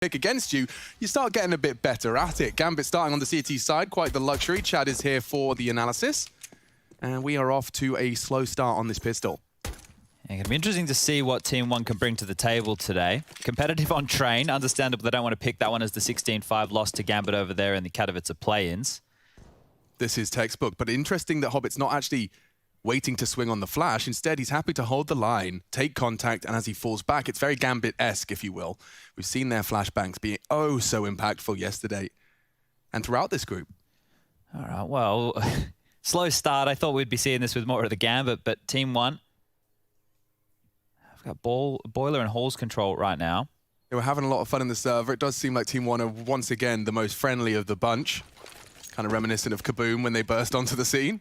pick against you, you start getting a bit better at it. Gambit starting on the CT side, quite the luxury. Chad is here for the analysis. And we are off to a slow start on this pistol. It's going to be interesting to see what Team 1 can bring to the table today. Competitive on train. Understandable they don't want to pick that one as the 16-5 loss to Gambit over there in the Katowice play-ins. This is textbook, but interesting that Hobbit's not actually waiting to swing on the flash. Instead, he's happy to hold the line, take contact, and as he falls back, it's very Gambit-esque, if you will. We've seen their flashbangs being oh so impactful yesterday and throughout this group. All right, well, slow start. I thought we'd be seeing this with more of the Gambit, but Team 1 have got Boiler and Hall's control right now. They were having a lot of fun in the server. It does seem like Team 1 are once again the most friendly of the bunch. Kind of reminiscent of Kaboom when they burst onto the scene.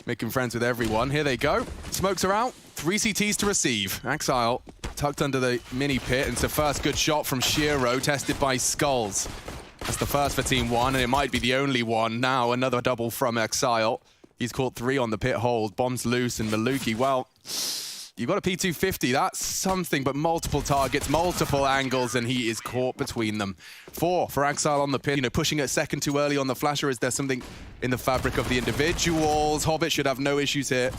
Making friends with everyone. Here they go. Smokes are out. 3 CTs to receive. Axile tucked under the mini pit. And it's the first good shot from Shiro, tested by skullz. That's the first for Team 1, and it might be the only one. Now another double from Axile. He's caught 3 on the pit hold. Bombs loose, and malbsMd, well, you've got a P250. That's something, but multiple targets, multiple angles, and he is caught between them. 4 for Axile on the pit. You know, pushing a second too early on the flasher. Is there something in the fabric of the individuals? Hobbit should have no issues here.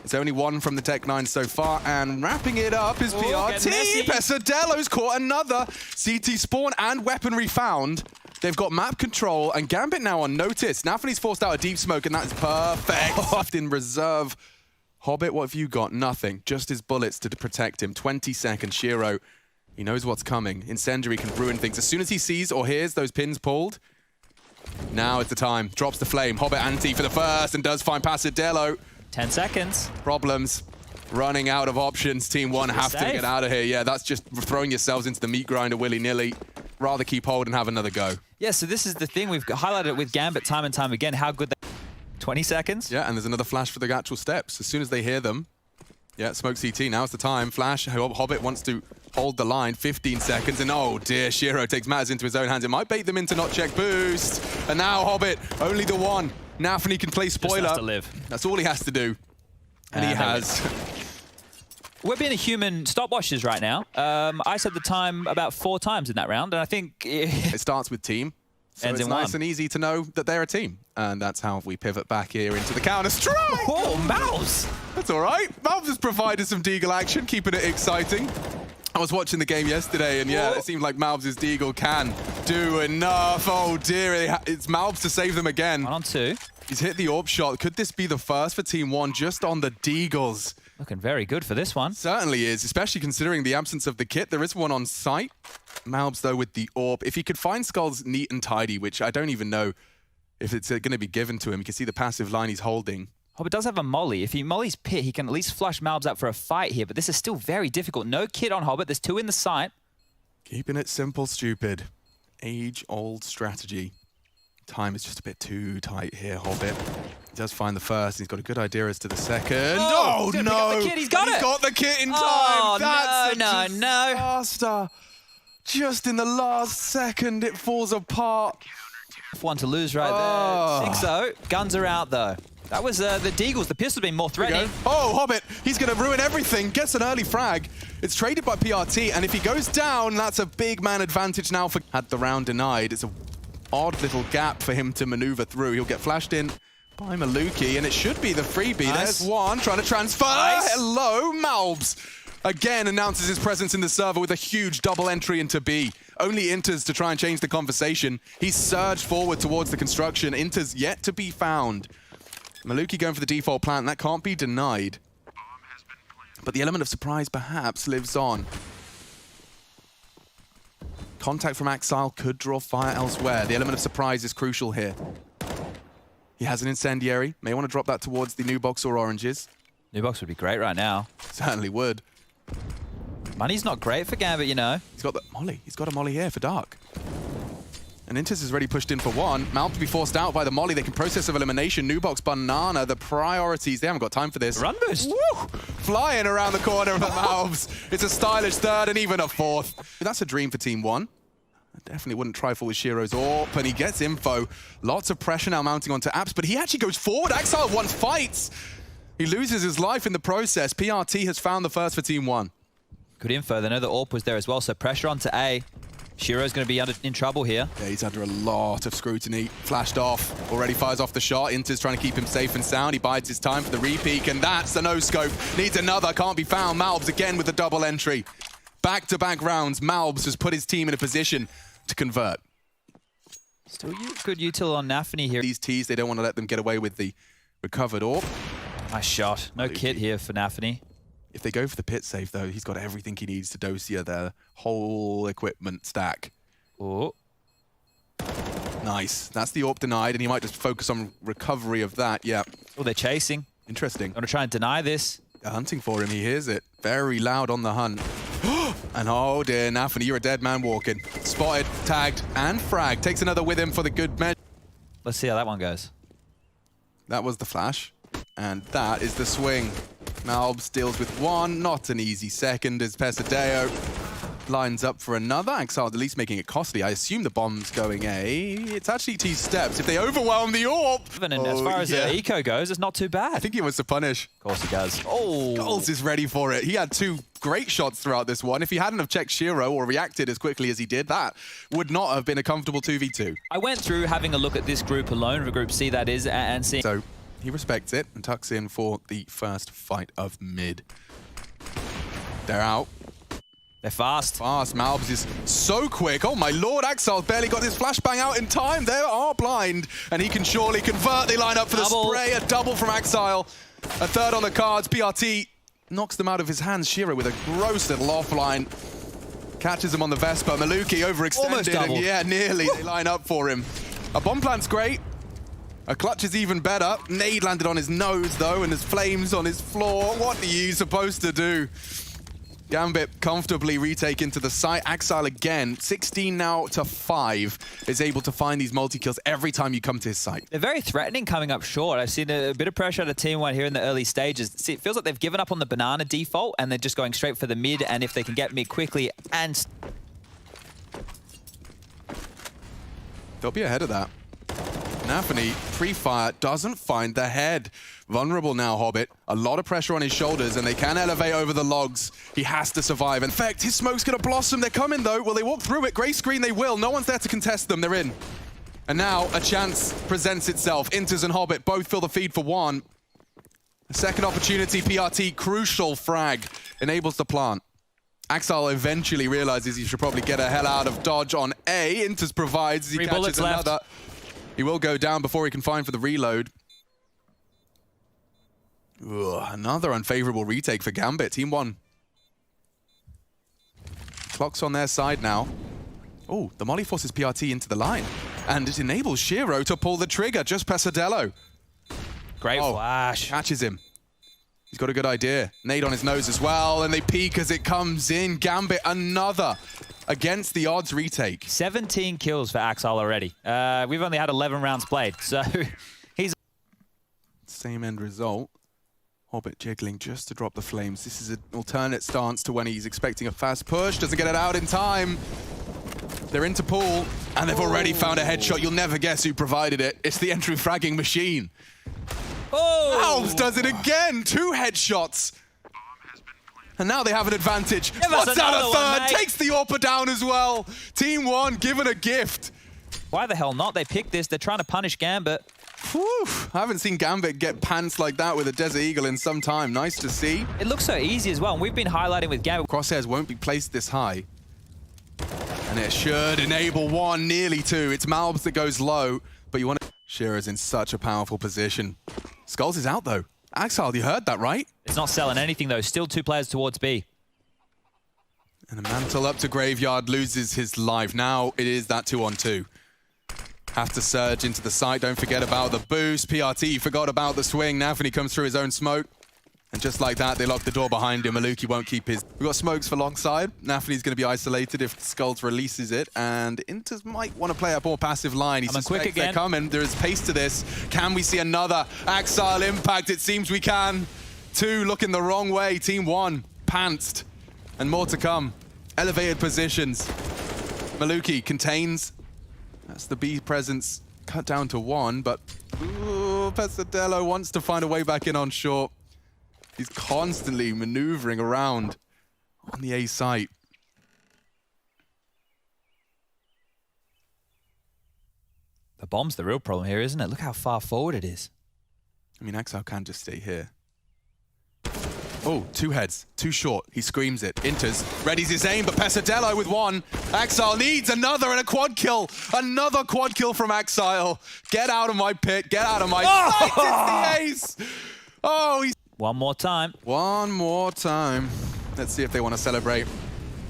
It's only 1 from the Tech-9 so far, and wrapping it up is PRT. Pesadelo's caught another CT spawn and weaponry found. They've got map control, and Gambit now on notice. nafany's forced out a deep smoke, and that is perfect. Left in reserve. Hobbit, what have you got? Nothing. Just his bullets to protect him. 20 seconds. Shiro, he knows what's coming. Incendiary can ruin things. As soon as he sees or hears those pins pulled, now is the time. Drops the flame. Hobbit anti for the first and does find Pesadelo. 10 seconds. Problems. Running out of options. Team 1 have to get out of here. Yeah, that's just throwing yourselves into the meat grinder willy-nilly. Rather keep hold and have another go. Yeah, so this is the thing. We've highlighted it with Gambit time and time again, how good they 20 seconds. Yeah, and there's another flash for the actual steps. As soon as they hear them. Yeah, smoke CT. Now's the time. Flash. Hobbit wants to hold the line. 15 seconds. And oh dear, Shiro takes matters into his own hands. It might bait them into not check boost. And now Hobbit, only the one. nafany can play spoiler. Just has to live. That's all he has to do. And he has. We're being a human stopwatches right now. I said the time about 4 times in that round, and I think it starts with team. So ends it's in nice 1. and easy to know that they're a team. And that's how we pivot back here into the Counter-Strike. Oh, malbs! That's all right. malbs has provided some Deagle action, keeping it exciting. I was watching the game yesterday, and yeah, it seemed like malbs' Deagle can do enough. Oh dear, it's malbs to save them again. 1 on 2. He's hit the AWP shot. Could this be the first for Team 1 just on the Deagles? Looking very good for this one. Certainly is, especially considering the absence of the kit. There is one on site. malbs, though, with the AWP. If he could find skullz neat and tidy, which I don't even know if it's going to be given to him. You can see the passive line he's holding. Hobbit does have a molly. If he mollies pit, he can at least flush malbs out for a fight here, but this is still very difficult. No kit on Hobbit. There's 2 in the site. Keeping it simple, stupid. Age-old strategy. Time is just a bit too tight here, Hobbit. He does find the first. He's got a good idea as to the second. Oh, no! He got the kit. He's got it! He got the kit in time! Oh, That's a no. disaster. Just in the last second, it falls apart. 1 to lose right there. 6-0. Guns are out, though. That was the Deagles. The pistol being more threatening. Oh, Hobbit, he's going to ruin everything. Gets an early frag. It's traded by PRT, and if he goes down, that's a big man advantage now for... Had the round denied. It's a odd little gap for him to maneuver through. He'll get flashed in by malbsMd, and it should be the freebie. Nice. There's one trying to transfer. Nice. Hello, malbs. Again announces his presence in the server with a huge double entry into B. Only interz to try and change the conversation. He's surged forward towards the construction. interz yet to be found. malbsMd going for the default plant. That can't be denied. But the element of surprise perhaps lives on. Contact from Axile could draw fire elsewhere. The element of surprise is crucial here. He has an incendiary. May want to drop that towards the new box or oranges. New box would be great right now. Certainly would. Money's not great for Gambit, you know. He's got the molly. He's got a molly here for dark. And interz is already pushed in for 1. malbs to be forced out by the molly. They can process of elimination. New box, banana. The priorities. They haven't got time for this. Run boost. Woo! Flying around the corner of the malbs. It's a stylish 3rd and even a 4th. That's a dream for Team 1. I definitely wouldn't trifle with Shiro's AWP, and he gets info. Lots of pressure now mounting onto apps, but he actually goes forward. Axile once fights. He loses his life in the process. PRT has found the first for Team 1. Good info. They know the AWP was there as well, so pressure onto A. Shiro's going to be in trouble here. Yeah, he's under a lot of scrutiny. Flashed off. Already fires off the shot. Interz trying to keep him safe and sound. He bides his time for the repeak, and that's a no-scope. Needs another. Can't be found. malbs again with the double entry. Back-to-back rounds. malbs has put his team in a position to convert. Still good util on nafany here. These T's, they don't want to let them get away with the recovered AWP. Nice shot. No kit here for nafany. If they go for the pit save, though, he's got everything he needs to dossier their whole equipment stack. Oh. Nice. That's the AWP denied, and he might just focus on recovery of that. Yeah. Oh, they're chasing. Interesting. Going to try and deny this. They're hunting for him. He hears it. Very loud on the hunt. And oh dear, nafany, you're a dead man walking. Spotted, tagged, and fragged. Takes another with him for the good measure. Let's see how that one goes. That was the flash. And that is the swing. malbs deals with one. Not an easy second as pesadelo lines up for another. Axel at least making it costly. I assume the bomb's going A. It's actually T steps. If they overwhelm the AWP. And as far as the eco goes, it's not too bad. I think he wants to punish. Of course he does. Oh. skullz is ready for it. He had two great shots throughout this one. If he hadn't have checked Shiro or reacted as quickly as he did, that would not have been a comfortable 2v2. I went through having a look at this group alone, the group C that is, and seeing... So he respects it and tucks in for the first fight of mid. They're out. They're fast. malbs is so quick. Oh my lord, Axel barely got his flashbang out in time. They are blind, and he can surely convert. They line up for the spray. A double from Axel. A third on the cards. PRT knocks them out of his hands. Shiro with a gross little offline. Catches him on the Vespa. Maluki overextended. Almost doubled. And yeah, nearly. They line up for him. A bomb plant's great. A clutch is even better. Nade landed on his nose, though, and there's flames on his floor. What are you supposed to do? Gambit comfortably retake into the site. Axel again, 16 now to 5, is able to find these multi-kills every time you come to his site. They're very threatening coming up short. I've seen a bit of pressure out of Team 1 here in the early stages. See, it feels like they've given up on the banana default, and they're just going straight for the mid, and if they can get mid quickly, and... They'll be ahead of that. nafany, pre-fire, doesn't find the head. Vulnerable now, Hobbit. A lot of pressure on his shoulders, and they can elevate over the logs. He has to survive. In fact, his smoke's going to blossom. They're coming, though. Will they walk through it? Gray screen, they will. No one's there to contest them. They're in. And now a chance presents itself. interz and Hobbit both fill the feed for one. A second opportunity, PRT, crucial frag, enables the plant. Axel eventually realizes he should probably get a hell out of dodge on A. interz provides, he catches another. Left. He will go down before he can find for the reload. Ugh, another unfavorable retake for Gambit. Team 1. Clock's on their side now. Oh, the molly forces PRT into the line. And it enables Shiro to pull the trigger. Just pesadelo. Great flash. Catches him. He's got a good idea. Nade on his nose as well. And they peek as it comes in. Gambit, another against the odds retake. 17 kills for Axel already. We've only had 11 rounds played, so he's... Same end result. Hobbit jiggling just to drop the flames. This is an alternate stance to when he's expecting a fast push. Doesn't get it out in time. They're into pool, and they've already found a headshot. You'll never guess who provided it. It's the entry fragging machine. malbs does it again. 2 headshots. And now they have an advantage. What's out a third? One, takes the AWP down as well. Team 1 given a gift. Why the hell not? They picked this. They're trying to punish Gambit. Whew. I haven't seen Gambit get pants like that with a Desert Eagle in some time. Nice to see. It looks so easy as well. And we've been highlighting with Gambit. Crosshairs won't be placed this high. And it should enable 1, nearly 2. It's malbs that goes low, but you want to... Shiro's in such a powerful position. skullz is out, though. Axel, you heard that, right? It's not selling anything, though. Still 2 players towards B. And a mantle up to Graveyard loses his life. Now it is that 2-on-2. Have to surge into the site. Don't forget about the boost. PRT forgot about the swing. nafany comes through his own smoke. And just like that, they lock the door behind him. Maluki won't keep his... We've got smokes for long side. nafany's going to be isolated if skullz releases it. And interz might want to play a more passive line. He suspects quick again. They're coming. There is pace to this. Can we see another Axel impact? It seems we can. 2 looking the wrong way. Team 1 pantsed. And more to come. Elevated positions. Maluki contains. That's the B presence cut down to 1, but ooh, pesadelo wants to find a way back in on short. He's constantly maneuvering around on the A site. The bomb's the real problem here, isn't it? Look how far forward it is. I mean, Axel can just stay here. Oh, two heads, too short. He screams it. Interz readies his aim, but Pesadelo with one. Axel needs another and a quad kill. Another quad kill from Axel. Get out of my pit. Get out of my sight. It's the ace. Oh, he's... One more time. One more time. Let's see if they want to celebrate.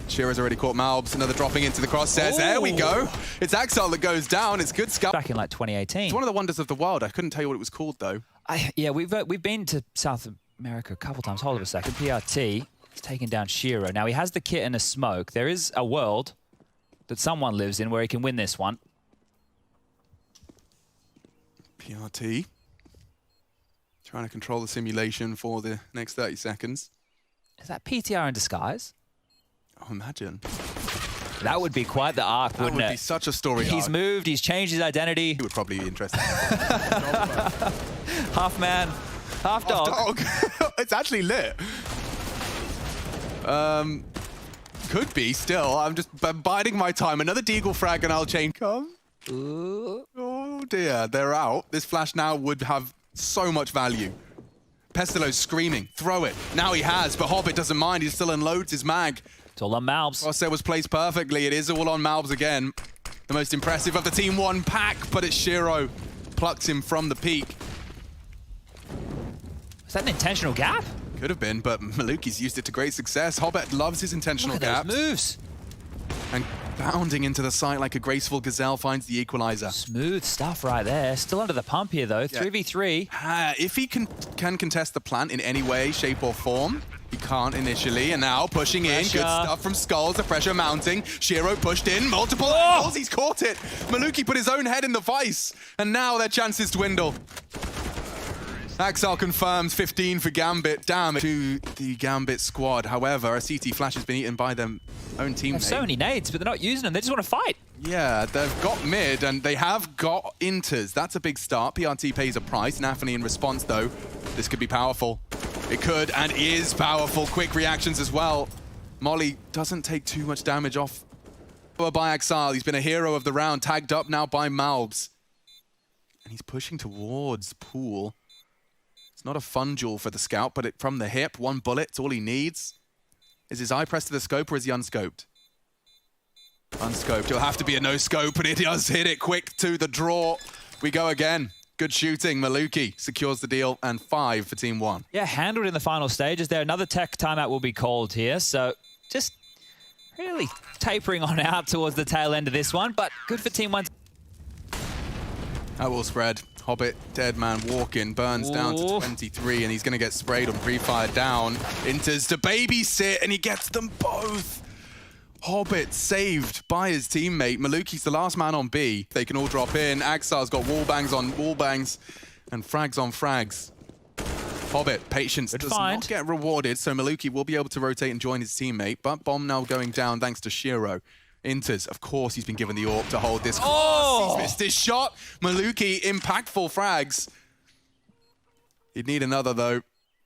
Shearer's already caught malbs. Another dropping into the crosshairs. Oh. There we go. It's Axel that goes down. It's good scout. Back in like 2018. It's one of the wonders of the world. I couldn't tell you what it was called, though. Yeah, we've been to South America a couple times. Hold on a second. PRT is taking down Shiro. Now, he has the kit and a smoke. There is a world that someone lives in where he can win this one. PRT. Trying to control the simulation for the next 30 seconds. Is that PTR in disguise? Oh, imagine. That would be quite the arc, wouldn't it? That would be such a story He's arc. moved, he's changed his identity. He would probably be interested. Half man, half dog. It's actually lit. Could be still. I'm just biding my time. Another deagle frag and I'll chain come. Ooh. Oh dear, they're out. This flash now would have so much value. Pesadelo's screaming, throw it. Now he has, but Hobbit doesn't mind. He still unloads his mag. It's all on malbs. Crosshair was placed perfectly. It is all on malbs again. The most impressive of the Team 1 pack, but it's Shiro. Plucks him from the peak. Is that an intentional gap? Could have been, but Maluki's used it to great success. Hobbit loves his intentional Look at gaps. those moves. And bounding into the site like a graceful gazelle finds the equalizer. Smooth stuff right there. Still under the pump here, though. Yeah. 3v3. If he can contest the plant in any way, shape, or form, he can't initially, and now pushing in. Good stuff from skullz, the pressure mounting. Shiro pushed in, multiple angles, he's caught it. Maluki put his own head in the vice, and now their chances dwindle. Axel confirms 15 for Gambit. Damn it to the Gambit squad. However, a CT flash has been eaten by their own teammate. They have so many nades, but they're not using them. They just want to fight. Yeah, they've got mid, and they have got interz. That's a big start. PRT pays a price. nafany in response, though. This could be powerful. It could and is powerful. Quick reactions as well. Molly doesn't take too much damage off by Axel. He's been a hero of the round, tagged up now by malbs. And he's pushing towards Pool. It's not a fun duel for the scout, but from the hip, one bullet, it's all he needs. Is his eye pressed to the scope, or is he unscoped? Unscoped. It'll have to be a no-scope, but it does hit it quick to the draw. We go again. Good shooting. Maluki secures the deal, and 5 for Team 1. Yeah, handled in the final stages there. Another tech timeout will be called here, so just really tapering on out towards the tail end of this one, but good for Team 1. That will spread. Hobbit, dead man walking, burns down to 23, and he's going to get sprayed on pre-fire down. Interz to babysit, and he gets them both. Hobbit saved by his teammate. Maluki's the last man on B. They can all drop in. Axel's got wall bangs on wall bangs and frags on frags. Hobbit, patience does not get rewarded, so Maluki will be able to rotate and join his teammate, but bomb now going down thanks to Shiro. Interz, of course, he's been given the AWP to hold this. Oh! He's missed his shot. Maluki, impactful frags. He'd need another, though.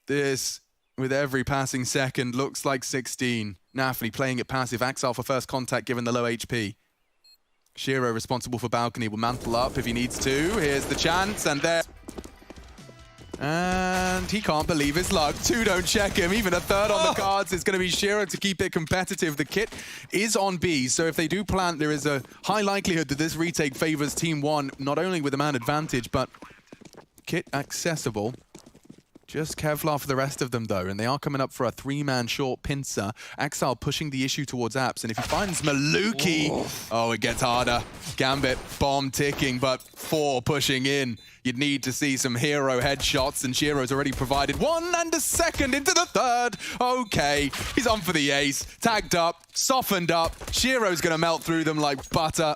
This, with every passing second, looks like 16. nafany playing it passive. Axel for first contact, given the low HP. Shiro, responsible for balcony, will mantle up if he needs to. Here's the chance, and there... And he can't believe his luck. 2 don't check him. Even a 3rd on the cards. It's going to be Shiro to keep it competitive. The kit is on B, so if they do plant, there is a high likelihood that this retake favors Team 1, not only with a man advantage, but kit accessible. Just Kevlar for the rest of them, though, and they are coming up for a 3-man short pincer. Axel pushing the issue towards Apps, and if he finds Maluki, oh, it gets harder. Gambit, bomb ticking, but 4 pushing in. You'd need to see some hero headshots, and Shiro's already provided 1 and a second into the 3rd. Okay, he's on for the ace. Tagged up, softened up. Shiro's going to melt through them like butter.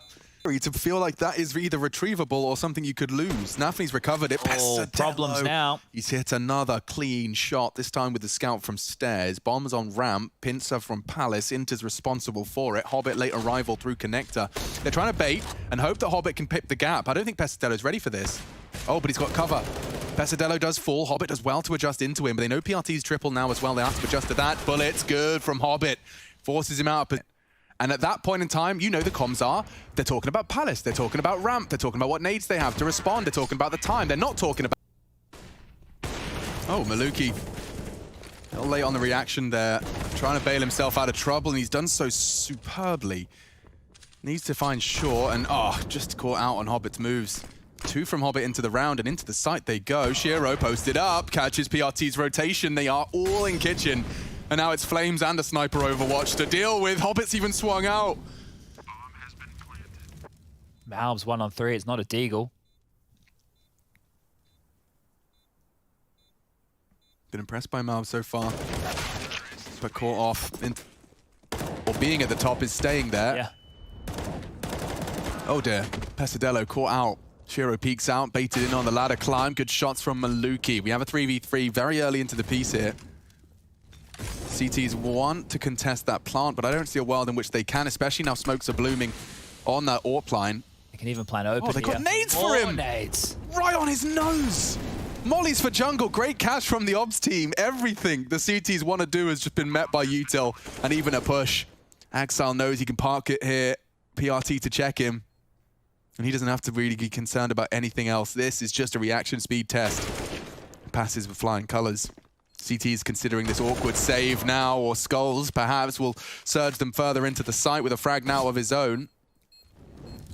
To feel like that is either retrievable or something you could lose. nafany's recovered it. Oh, problems now. He's hit another clean shot, this time with the scout from stairs. Bombs on ramp, pincer from Palace. Interz responsible for it. Hobbit late arrival through connector. They're trying to bait and hope that Hobbit can pick the gap. I don't think Pesadelo's ready for this. Oh, but he's got cover. Pesadelo does fall. Hobbit does well to adjust into him, but they know PRT's triple now as well. They have to adjust to that. Bullets, good from Hobbit. Forces him out. And at that point in time, you know the comms are. They're talking about Palace. They're talking about Ramp. They're talking about what nades they have to respond. They're talking about the time. They're not talking about... Oh, malbsMd. A little late on the reaction there. Trying to bail himself out of trouble, and he's done so superbly. Needs to find Shaw, and just caught out on Hobbit's moves. 2 from Hobbit into the round, and into the site they go. Shiro posted up, catches PRT's rotation. They are all in kitchen. And now it's Flames and a sniper overwatch to deal with. Hobbit's even swung out. malbs 1 on 3. It's not a deagle. Been impressed by malbs so far. But caught off. Or being at the top is staying there. Yeah. Oh dear. Pesadelo caught out. Shiro peeks out, baited in on the ladder climb. Good shots from malbsMd. We have a 3v3 very early into the piece here. CTs want to contest that plant, but I don't see a world in which they can, especially now smokes are blooming on that AWP line. They can even plan open. Oh, they got nades for him! Nades. Right on his nose! Mollies for jungle, great catch from the ops team. Everything the CTs want to do has just been met by util, and even a push. Axel knows he can park it here. PRT to check him. And he doesn't have to really be concerned about anything else. This is just a reaction speed test. Passes with flying colors. CT is considering this awkward save now, or skullz perhaps will surge them further into the site with a frag now of his own.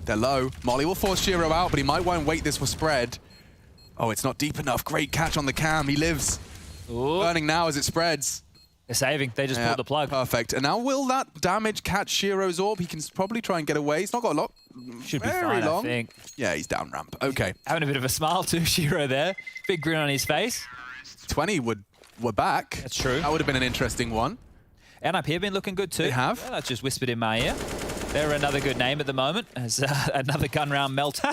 They're low. Molly will force Shiro out, but he might won't wait this for spread. Oh, it's not deep enough. Great catch on the cam. He lives. Ooh. Burning now as it spreads. They're saving. They just pulled the plug. Perfect. And now will that damage catch Shiro's orb? He can probably try and get away. He's not got a lot. Should be very fine, long. I think. Yeah, he's down ramp. Okay. Having a bit of a smile too, Shiro there. Big grin on his face. 20 were back. That's true. That would have been an interesting one. NIP have been looking good too. They have. Yeah, that's just whispered in my ear. They're another good name at the moment as another gun round melter.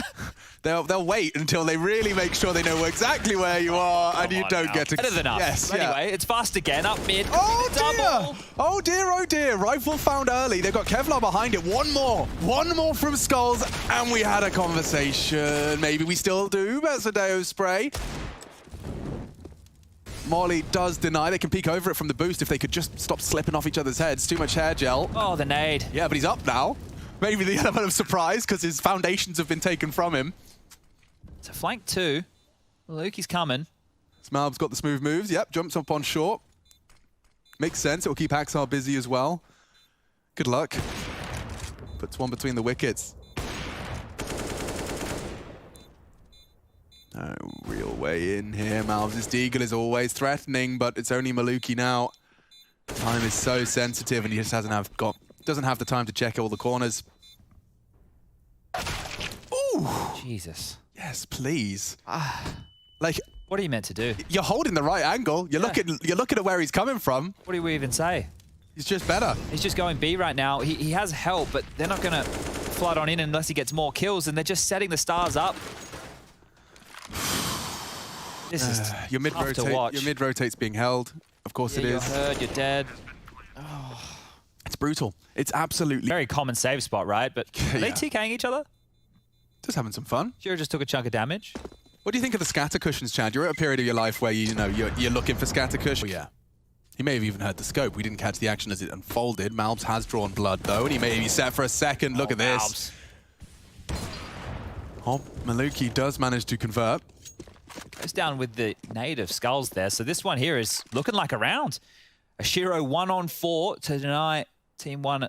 They'll wait until they really make sure they know exactly where you are, and you don't get to... Better than us. Yes, anyway, it's fast again, up mid. Oh double. dear! Oh dear, oh dear. Rifle found early. They've got Kevlar behind it. One more from skullz, and we had a conversation. Maybe we still do. Pesadelo spray. Molly does deny. They can peek over it from the boost if they could just stop slipping off each other's heads. Too much hair gel. Oh, the nade. Yeah, but he's up now. Maybe the element of surprise because his foundations have been taken from him. It's a flank 2. Luki's coming. Malb's got the smooth moves. Yep, jumps up on short. Makes sense. It will keep Axel busy as well. Good luck. Puts one between the wickets. No real way in here. malbs's deagle is always threatening, but it's only malbsMd now. Time is so sensitive, and he just doesn't have the time to check all the corners. Ooh! Jesus. Yes, please. Like, what are you meant to do? you're holding the right angle. You're looking at where he's coming from. What do we even say? He's just better. He's just going B right now. He has help, but they're not going to flood on in unless he gets more kills, and they're just setting the stars up. This is your mid tough to watch. Your mid rotate's being held. Of course it is. You're hurt, you're dead. It's brutal. It's absolutely Very common save spot, right? But are they TKing each other? just having some fun. Shiro just took a chunk of damage. What do you think of the scatter cushions, Chad? You're at a period of your life where you're looking for scatter cushions. Oh, yeah. He may have even heard the scope. We didn't catch the action as it unfolded. malbs has drawn blood though, and he may be set for a second. Look at this. Oh, malbsMd does manage to convert. Goes down with the nade of skullz there. So this one here is looking like a round. A Shiro 1-on-4 to deny Team 1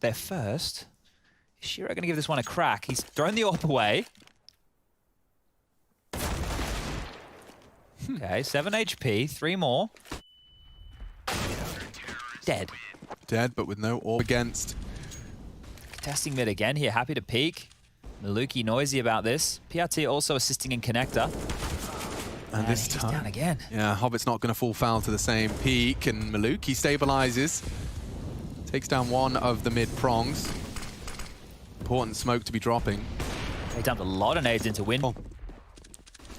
their first. Is Shiro going to give this one a crack? He's thrown the AWP away. Okay, 7 HP, 3 more. Dead. Dead, but with no AWP against. Testing mid again here, happy to peek. malbsMd noisy about this. PRT also assisting in connector. And this he's time, down again. Yeah, Hobbit's not going to fall foul to the same peak, and malbsMd stabilizes. Takes down one of the mid prongs. Important smoke to be dropping. They dumped a lot of nades into win.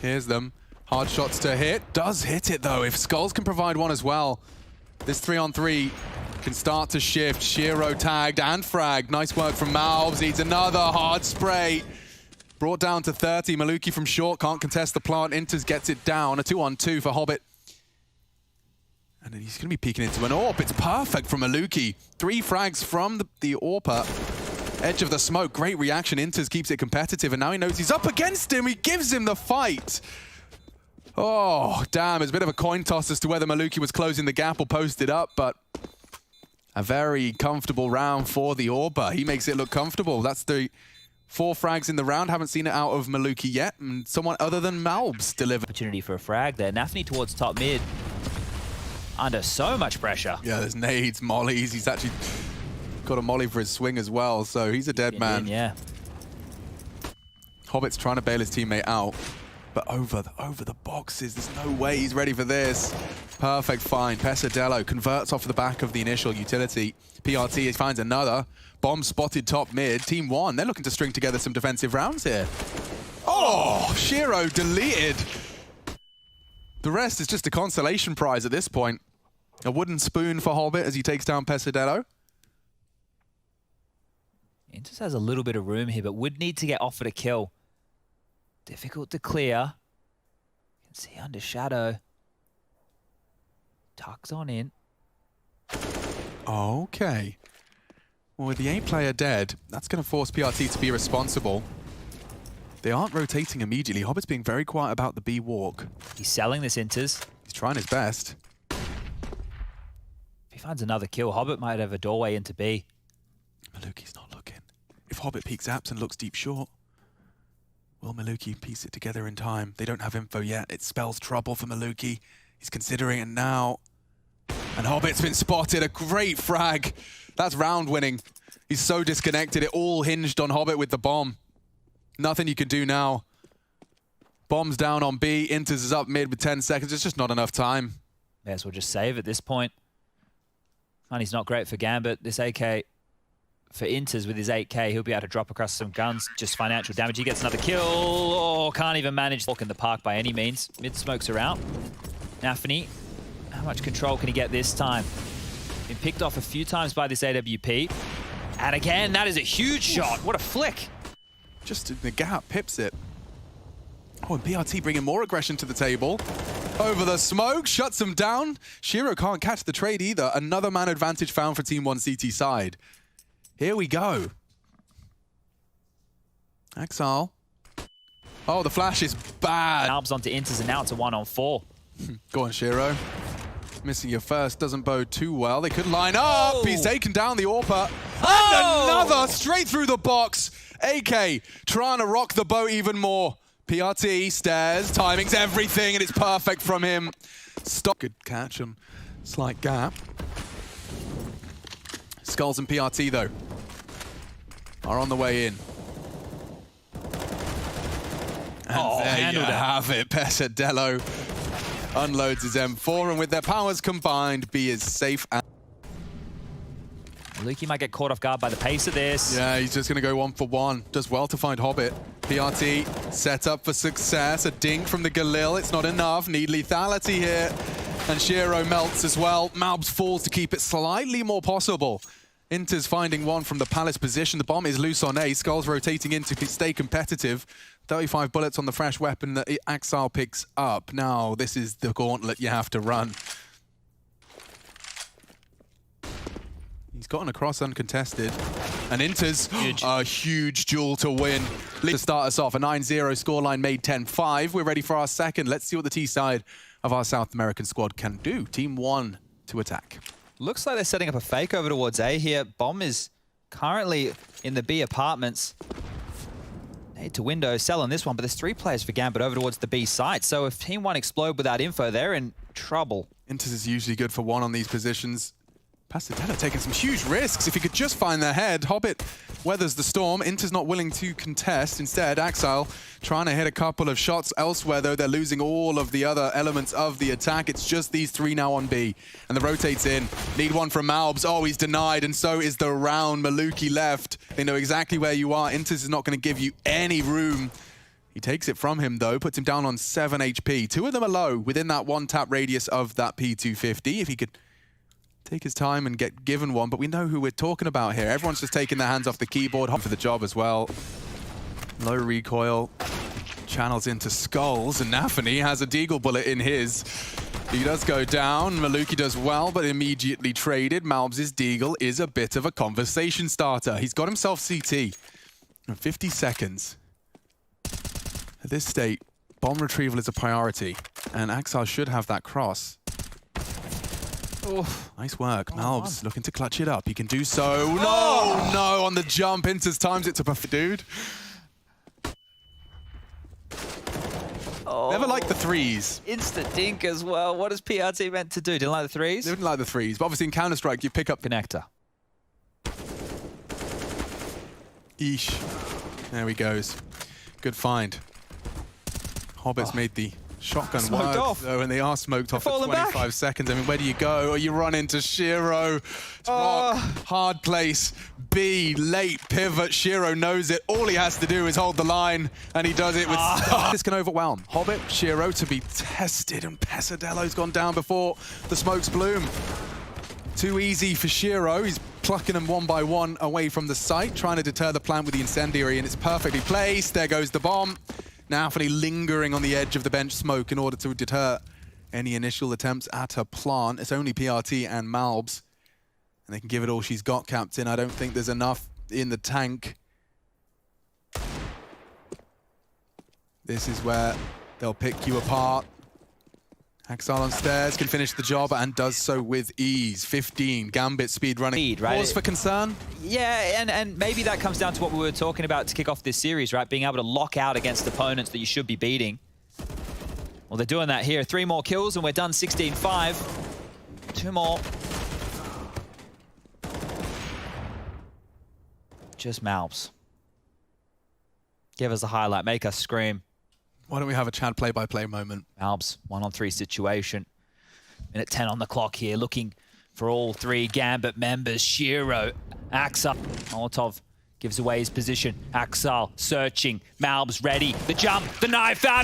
Here's them. Hard shots to hit. Does hit it though. If skullz can provide one as well, this 3-on-3 can start to shift. Shiro tagged and fragged. Nice work from malbs. Needs another hard spray. Brought down to 30. Maluki from short can't contest the plant. interz gets it down. A 2-on-2 for Hobbit. And then he's going to be peeking into an AWP. It's perfect from Maluki. 3 frags from the AWPer. Edge of the smoke. Great reaction. interz keeps it competitive. And now he knows he's up against him. He gives him the fight. Oh, damn. It's a bit of a coin toss as to whether Maluki was closing the gap or posted up. But a very comfortable round for the AWPer. He makes it look comfortable. That's the 4 frags in the round. Haven't seen it out of Maluki yet. And someone other than malbs delivered. Opportunity for a frag there. nafany towards top mid. Under so much pressure. Yeah, there's nades, mollies. He's actually got a molly for his swing as well, so he's a dead man. Yeah. Hobbit's trying to bail his teammate out, but over the boxes. There's no way he's ready for this. Perfect find. Pesadelo converts off the back of the initial utility. PRT finds another. Bomb spotted top mid. Team 1, they're looking to string together some defensive rounds here. Oh, Shiro deleted. The rest is just a consolation prize at this point. A wooden spoon for Hobbit as he takes down Pesadelo. interz has a little bit of room here, but would need to get offered a kill. Difficult to clear. You can see under shadow. Tucks on in. Okay. Well, with the A player dead, that's going to force PRT to be responsible. They aren't rotating immediately. Hobbit's being very quiet about the B walk. He's selling this interz. He's trying his best. If he finds another kill, Hobbit might have a doorway into B. Maluki's not looking. If Hobbit peeks apps and looks deep short, will Maluki piece it together in time? They don't have info yet. It spells trouble for Maluki. He's considering it now. And Hobbit's been spotted. A great frag. That's round winning. He's so disconnected. It all hinged on Hobbit with the bomb. Nothing you can do now. Bomb's down on B. interz is up mid with 10 seconds. It's just not enough time. May as well just save at this point. Money's not great for Gambit. This AK for interz with his 8k, he'll be able to drop across some guns. Just financial damage. He gets another kill. Oh, can't even manage to walk in the park by any means. Mid smokes are out. nafany, how much control can he get this time? Been picked off a few times by this AWP. And again, that is a huge shot. What a flick. Just in the gap, pips it. Oh, and PRT bringing more aggression to the table. Over the smoke, shuts him down. Shiro can't catch the trade either. Another man advantage found for Team 1 CT side. Here we go. Exile. Oh, the flash is bad. Malbs onto interz and now it's a 1-on-4. Go on, Shiro. Missing your first doesn't bode too well. They could line up. Oh. He's taken down the AWPer. Oh. And another straight through the box. AK trying to rock the boat even more. PRT stares. Timing's everything, and it's perfect from him. Stop. Good catch and slight gap. skullz and PRT, though, are on the way in. And there you have it. Pesadelo unloads his M4, and with their powers combined, B is safe. Maluki might get caught off guard by the pace of this. Yeah, he's just going to go 1 for 1. Does well to find Hobbit. PRT set up for success. A dink from the Galil. It's not enough. Need lethality here. And Shiro melts as well. malbs falls to keep it slightly more possible. interz finding one from the Palace position. The bomb is loose on A. skullz rotating in to stay competitive. 35 bullets on the fresh weapon that Axile picks up. Now, this is the gauntlet you have to run. He's gotten across uncontested. And interz, a huge duel to win. To start us off, a 9-0 scoreline made 10-5. We're ready for our second. Let's see what the T side of our South American squad can do. Team 1 to attack. Looks like they're setting up a fake over towards A here. Bomb is currently in the B apartments. Need to window sell on this one, but there's 3 players for Gambit over towards the B site. So if Team 1 explode without info, they're in trouble. interz is usually good for 1 on these positions. Pesadelo taking some huge risks. If he could just find their head, Hobbit weathers the storm. interz not willing to contest. Instead, Axile trying to hit a couple of shots elsewhere, though they're losing all of the other elements of the attack. It's just these 3 now on B. And the rotates in. Need one from malbs. Oh, he's denied, and so is the round. Maluki left. They know exactly where you are. interz is not going to give you any room. He takes it from him, though, puts him down on 7 HP. 2 of them are low within that 1-tap radius of that P250. If he could take his time and get given one, but we know who we're talking about here. Everyone's just taking their hands off the keyboard. For the job as well. Low recoil. Channels into skullz, and nafany has a deagle bullet in his. He does go down. Maluki does well, but immediately traded. malbs's deagle is a bit of a conversation starter. He's got himself CT in 50 seconds. At this state, bomb retrieval is a priority, and Axar should have that cross. Oof. Nice work. malbs looking to clutch it up. He can do so. No, no, on the jump. interz times it to perfect, dude. Never liked the threes. Instant dink as well. What is PRT meant to do? Didn't like the threes? They didn't like the threes, but obviously in Counter-Strike, you pick up Connector. Eesh. There he goes. Good find. Hobbit's made the shotgun Smoked work, off. though, and they are smoked off for falling 25 back. seconds. I mean, where do you go? Or you run into Shiro. It's rock, hard place. B, late pivot. Shiro knows it. All he has to do is hold the line, and he does it with style. This can overwhelm. Hobbit, Shiro to be tested, and Pesadelo's gone down before the smokes bloom. Too easy for Shiro. He's plucking them one by one away from the site, trying to deter the plant with the incendiary, and it's perfectly placed. There goes the bomb. nafany lingering on the edge of the bench smoke in order to deter any initial attempts at a plant. It's only PRT and malbs, and they can give it all she's got, Captain. I don't think there's enough in the tank. This is where they'll pick you apart. Axar on stairs can finish the job and does so with ease. 15, Gambit speed running. Speed, right? Cause for concern? Yeah, and maybe that comes down to what we were talking about to kick off this series, right? Being able to lock out against opponents that you should be beating. Well, they're doing that here. 3 more kills and we're done 16-5. 2 more. Just malbs. Give us a highlight. Make us scream. Why don't we have a Chad play-by-play moment? malbs, 1-on-3 situation. Minute 10 on the clock here, looking for all 3 Gambit members. Shiro, Axar. Molotov gives away his position. Axar searching. malbs ready. The jump, the knife out.